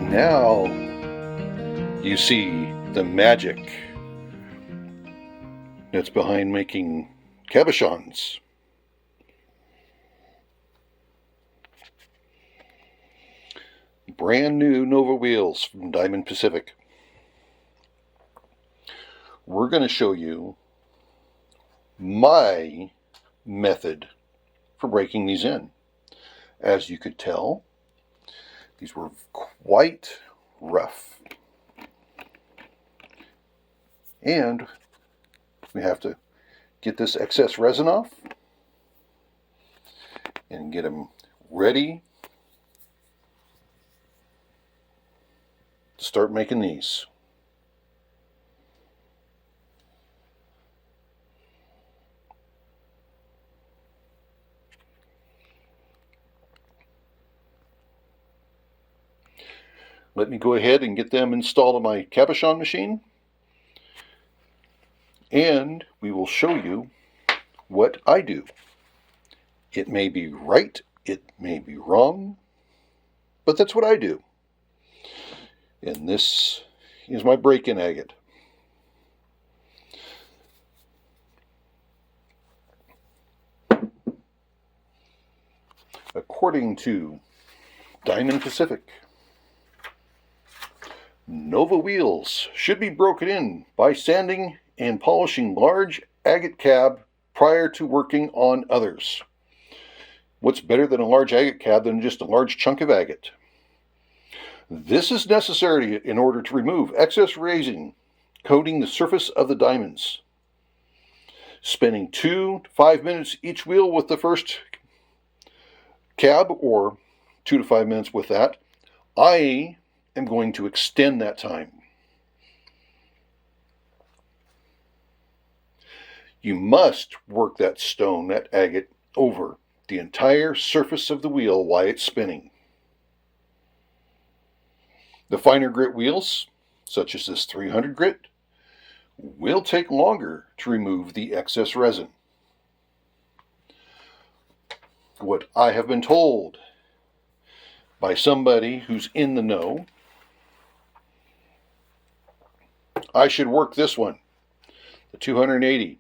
Now you see the magic that's behind making cabochons. Brand new Nove wheels from Diamond Pacific. We're going to show you my method for breaking these in. As you could tell, these were quite rough. And we have to get this excess resin off and get them ready to start making these. Let me go ahead and get them installed on my Cabochon machine, and we will show you what I do. It may be right, it may be wrong, but that's what I do. And this is my break-in agate. According to Diamond Pacific, Nove wheels should be broken in by sanding and polishing large agate cab prior to working on others. What's better than a large agate cab than just a large chunk of agate? This is necessary in order to remove excess resin coating the surface of the diamonds. Spending 2 to 5 minutes each wheel with the first cab, or 2 to 5 minutes with that, I am going to extend that time. You must work that stone, that agate, over the entire surface of the wheel while it's spinning. The finer grit wheels, such as this 300 grit, will take longer to remove the excess resin. What I have been told by somebody who's in the know, I should work this one, the 280,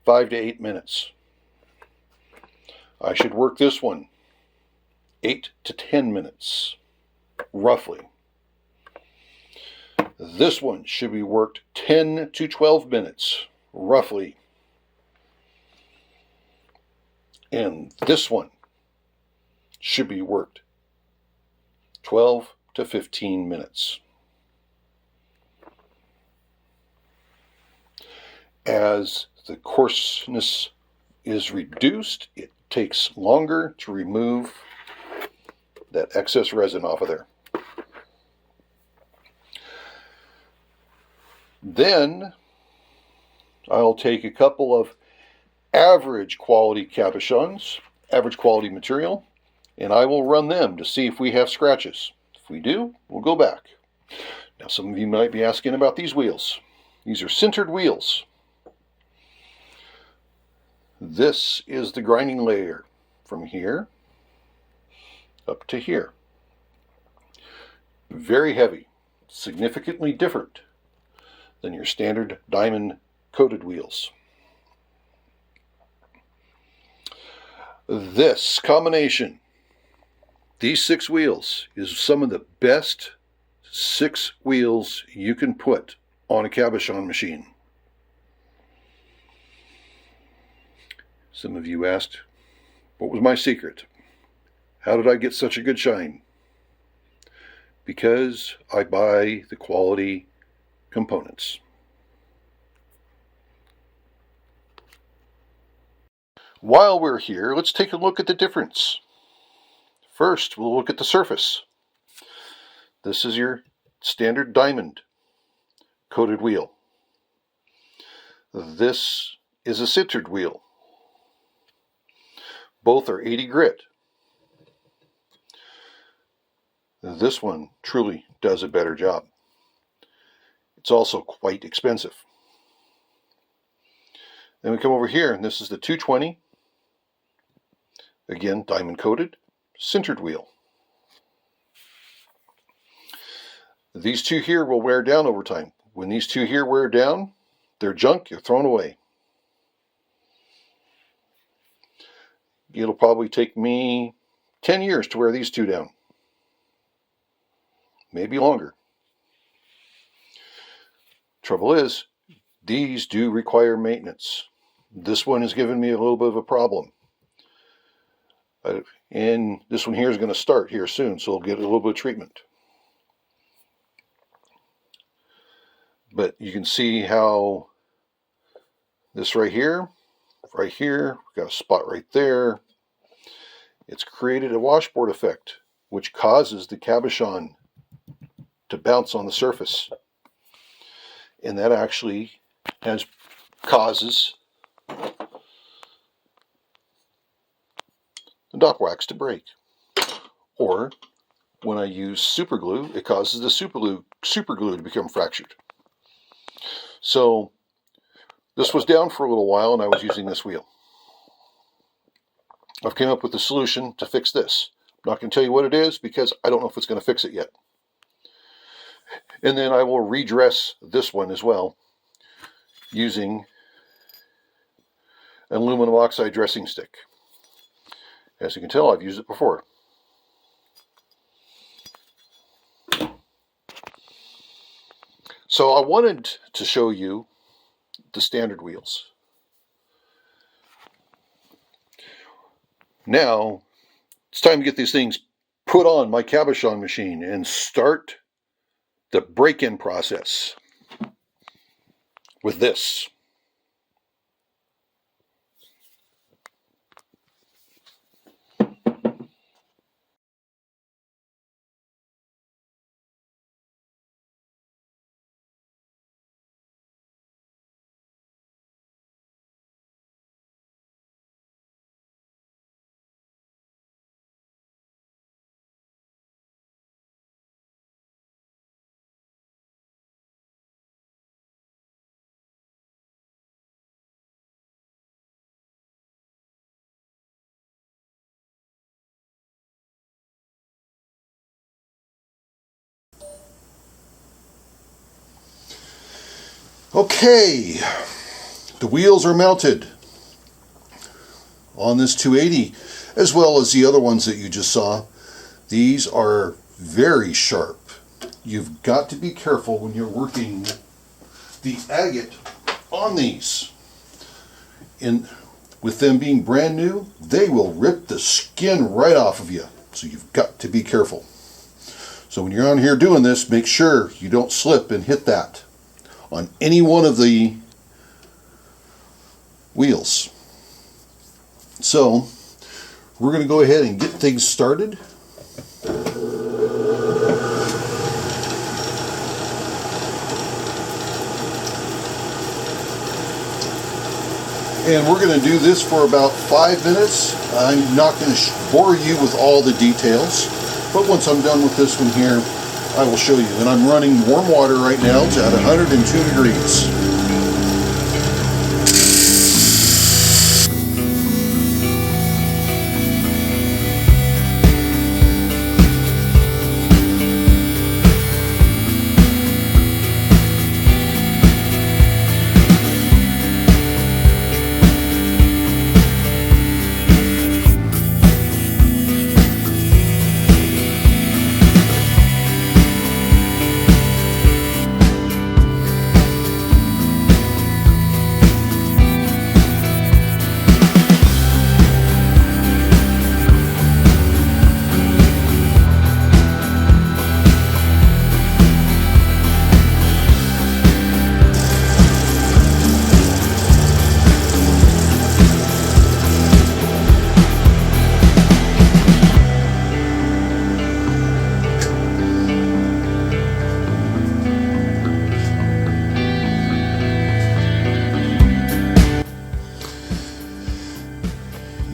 5 to 8 minutes. I should work this one 8 to 10 minutes, roughly. This one should be worked 10 to 12 minutes, roughly. And this one should be worked 12 to 15 minutes. As the coarseness is reduced, it takes longer to remove that excess resin off of there. Then I'll take a couple of average quality cabochons, average quality material, and I will run them to see if we have scratches. If we do, we'll go back. Now, some of you might be asking about these wheels. These are sintered wheels. This is the grinding layer from here up to here. Very heavy, significantly different than your standard diamond coated wheels. This combination, these 6 wheels, is some of the best 6 wheels you can put on a cabochon machine. Some of you asked, what was my secret? How did I get such a good shine? Because I buy the quality components. While we're here, let's take a look at the difference. First, we'll look at the surface. This is your standard diamond coated wheel. This is a sintered wheel. Both are 80 grit. This one truly does a better job. It's also quite expensive. Then we come over here, and this is the 220. Again, diamond coated, sintered wheel. These two here will wear down over time. When these two here wear down, they're junk, you're thrown away. It'll probably take me 10 years to wear these two down. Maybe longer. Trouble is, these do require maintenance. This one has given me a little bit of a problem. And this one here is going to start here soon, so it'll get a little bit of treatment. But you can see how this right here, we've got a spot right there. It's created a washboard effect, which causes the cabochon to bounce on the surface. And that actually causes the dock wax to break. Or when I use super glue, it causes the super glue to become fractured. So this was down for a little while and I was using this wheel. I've come up with a solution to fix this. I'm not going to tell you what it is because I don't know if it's going to fix it yet. And then I will redress this one as well using an aluminum oxide dressing stick. As you can tell, I've used it before. So I wanted to show you the standard wheels. Now, it's time to get these things put on my cabochon machine and start the break-in process with this. Okay, the wheels are mounted on this 280 as well as the other ones that you just saw. These are very sharp. You've got to be careful when you're working the agate on these. And with them being brand new, they will rip the skin right off of you. So you've got to be careful. So when you're on here doing this, make sure you don't slip and hit that on any one of the wheels. So we're going to go ahead and get things started. And we're going to do this for about 5 minutes. I'm not going to bore you with all the details, but once I'm done with this one here, I will show you. And I'm running warm water right now to at 102 degrees.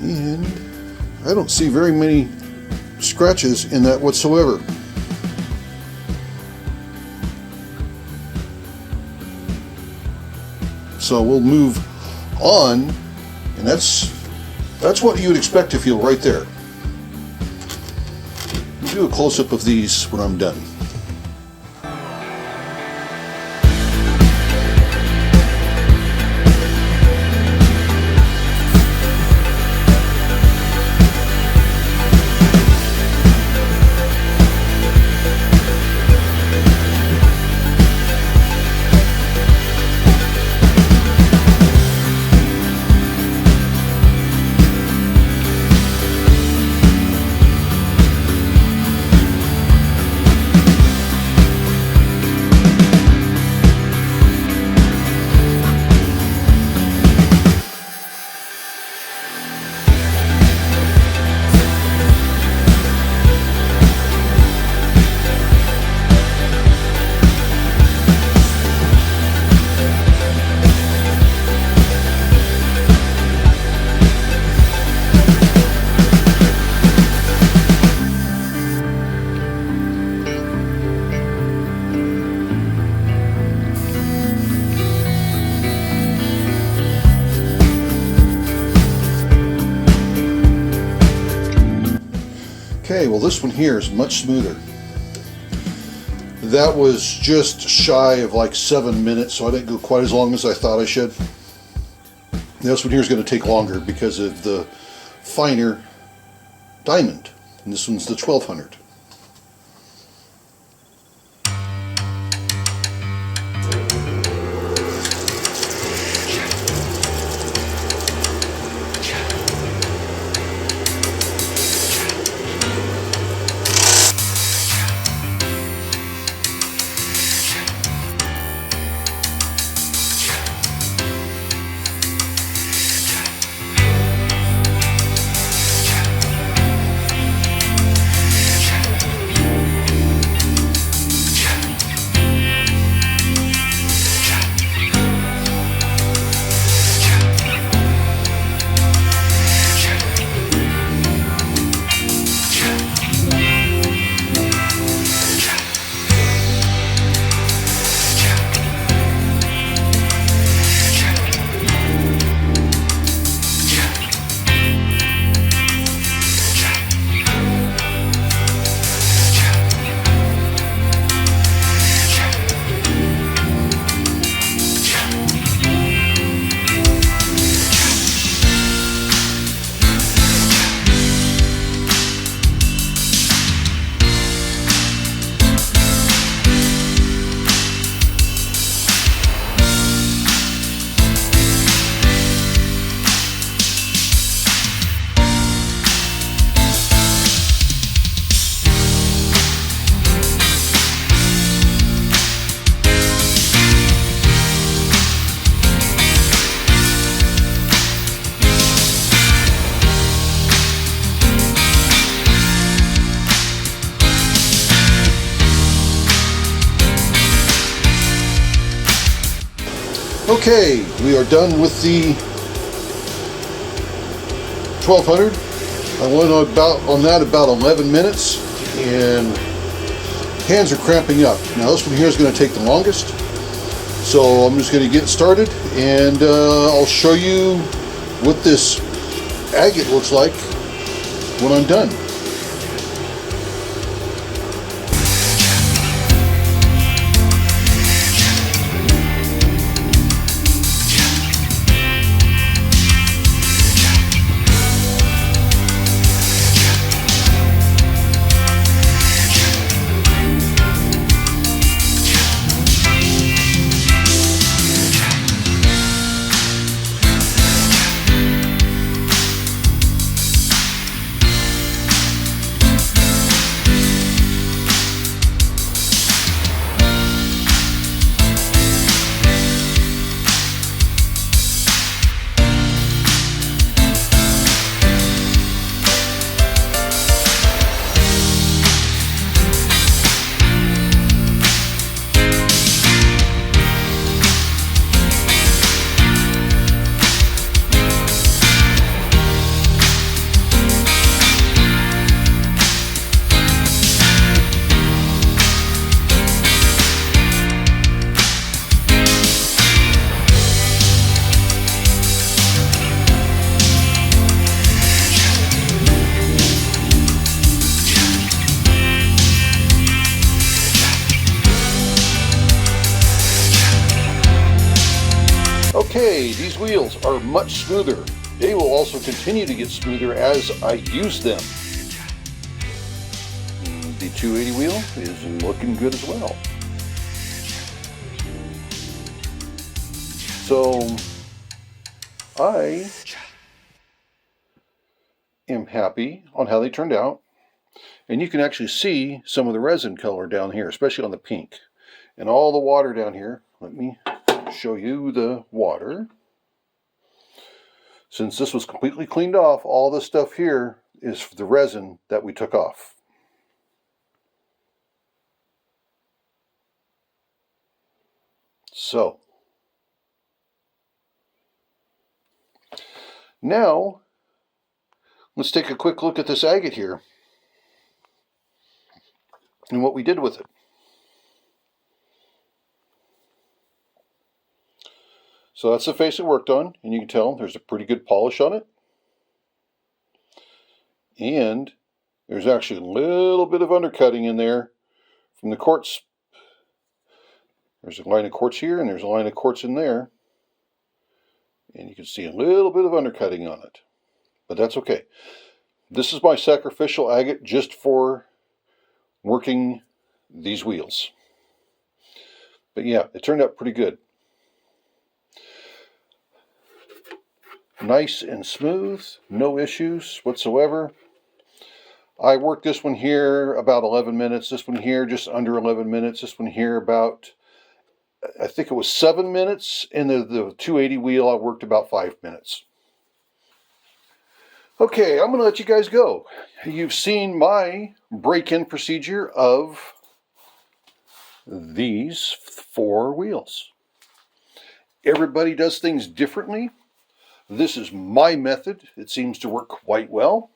And I don't see very many scratches in that whatsoever. So we'll move on, and that's what you would expect to feel right there. We'll do a close-up of these when I'm done. Okay, well this one here is much smoother. That was just shy of like 7 minutes, so I didn't go quite as long as I thought I should. This one here is going to take longer because of the finer diamond, and this one's the 1200. Okay, we are done with the 1200. I went on that about 11 minutes, and hands are cramping up. Now this one here is going to take the longest, so I'm just going to get started, and I'll show you what this agate looks like when I'm done. Okay, these wheels are much smoother. They will also continue to get smoother as I use them. The 280 wheel is looking good as well. So I am happy on how they turned out. And you can actually see some of the resin color down here, especially on the pink. And all the water down here. Let me show you the water. Since this was completely cleaned off, all this stuff here is the resin that we took off. So now let's take a quick look at this agate here and what we did with it. So that's the face it worked on, and you can tell there's a pretty good polish on it. And There's actually a little bit of undercutting in there from the quartz. There's a line of quartz here, and there's a line of quartz in there. And you can see a little bit of undercutting on it. But that's okay. This is my sacrificial agate just for working these wheels. But yeah, it turned out pretty good. Nice and smooth, no issues whatsoever. I worked this one here about 11 minutes, this one here just under 11 minutes, this one here about, I think it was 7 minutes, and the 280 wheel I worked about 5 minutes. Okay, I'm going to let you guys go. You've seen my break-in procedure of these 4 wheels. Everybody does things differently. This is my method. It seems to work quite well.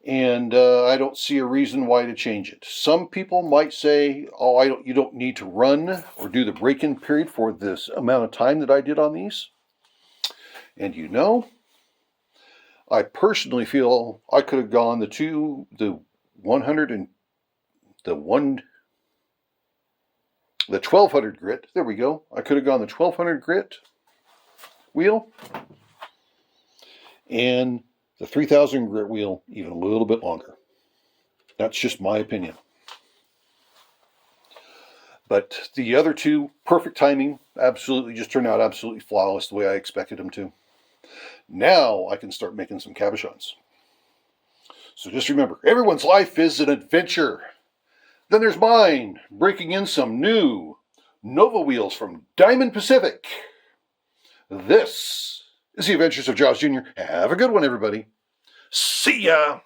And I don't see a reason why to change it. Some people might say, oh, you don't need to run or do the break-in period for this amount of time that I did on these. And you know, I personally feel I could have gone the 1200 grit. There we go. I could have gone the 1200 grit wheel and the 3000 grit wheel even a little bit longer. That's just my opinion. But the other two, perfect timing, absolutely just turned out absolutely flawless the way I expected them to. Now I can start making some cabochons. So just remember, everyone's life is an adventure. Then there's mine, breaking in some new Nove wheels from Diamond Pacific. This is the Adventures of Jaws Jr. Have a good one, everybody. See ya!